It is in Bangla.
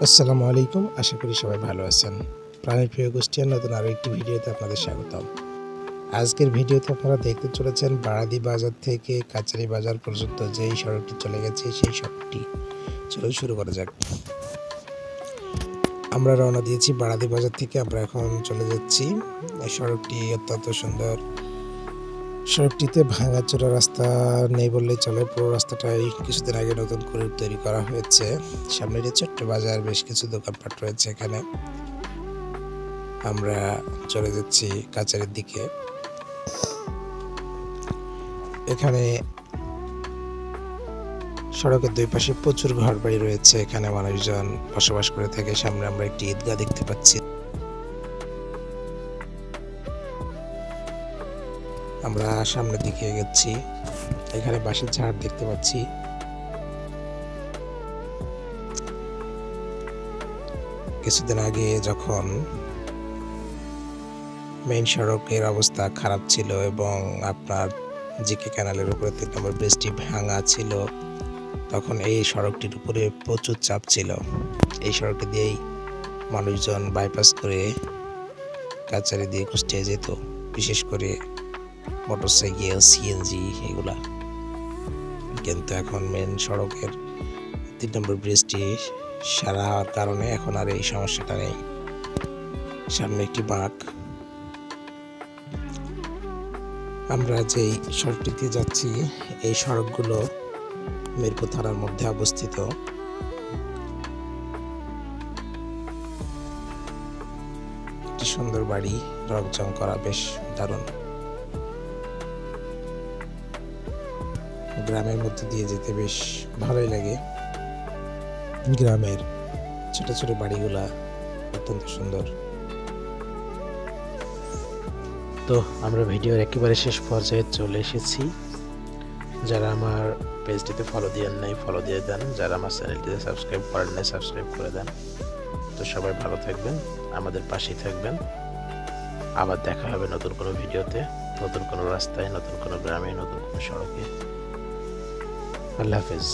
আসসালামু আলাইকুম। আশা করি সবাই ভালো আছেন। প্রাণের প্রিয় গোষ্ঠীর নতুন আরও একটি ভিডিওতে আপনাদের স্বাগতম। আজকের ভিডিওতে আপনারা দেখতে চলেছেন বারাদি বাজার থেকে কাচারি বাজার পর্যন্ত যেই সড়কটি চলে গেছে সেই সড়কটি। চলুন শুরু করা যাক। আমরা রওনা দিয়েছি বারাদি বাজার থেকে। আমরা এখন চলে যাচ্ছি। এই সড়কটি অত্যন্ত সুন্দর। সড়কটিতে ভাঙাচোরা রাস্তা নেই বললেই চলে। পুরো রাস্তাটাই কিছুদিন আগে নতুন করে তৈরি করা হয়েছে। সামনে যে ছোট্ট বাজার, বেশ কিছু দোকানপাট রয়েছে এখানে। আমরা চলে যাচ্ছি কাচারির দিকে। এখানে সড়কের দুই পাশে প্রচুর ঘরবাড়ি রয়েছে। এখানে মানুষজন বসবাস করে থাকে। সামনে আমরা একটি ঈদগাহ দেখতে পাচ্ছি। আমরা সামনের দিকে এগোচ্ছি। এখানে বাঁশের ঝাড় দেখতে পাচ্ছি। কিছুদিন আগে যখন মেইন সড়কের অবস্থা খারাপ ছিল এবং আপনার জিকে ক্যানালের উপরে 3 নম্বর ব্রিজটি ভাঙা ছিল, তখন এই সড়কটির উপরে প্রচুর চাপ ছিল। এই সড়কটি দিয়েই মানুষজন বাইপাস করে কাচারি দিয়ে কুষ্টিয়া যেত, বিশেষ করে মোটরসাইকেল, সিএনজি এগুলা। কিন্তু এখন মেন সড়কের 3 নম্বর ব্রিজটি সারা হওয়ার কারণে এখন আর এই সমস্যাটা নেই। সামনে একটি বাঁক। আমরা যেই সড়কটিতে যাচ্ছি এই সড়কগুলো মিরপুর থানার মধ্যে অবস্থিত। একটি সুন্দর বাড়ি, রংচং করা, বেশ দারুণ। গ্রামের মধ্যে দিয়ে যেতে বেশ ভালোই লাগে। গ্রামের ছোট ছোট বাড়িগুলা অত্যন্ত সুন্দর। তো আমরা ভিডিওর একেবারে শেষ পর্যায়ে চলে এসেছি। যারা আমার পেজটিতে ফলো দিয়ে নাই ফলো দিয়ে দেন, যারা আমার চ্যানেলটিতে সাবস্ক্রাইব করেন নাই সাবস্ক্রাইব করে দেন। তো সবাই ভালো থাকবেন, আমাদের পাশেই থাকবেন। আবার দেখা হবে নতুন কোনো ভিডিওতে, নতুন কোনো রাস্তায়, নতুন কোনো গ্রামে, নতুন কোনো সড়কে। আল্লাহ হাফেজ।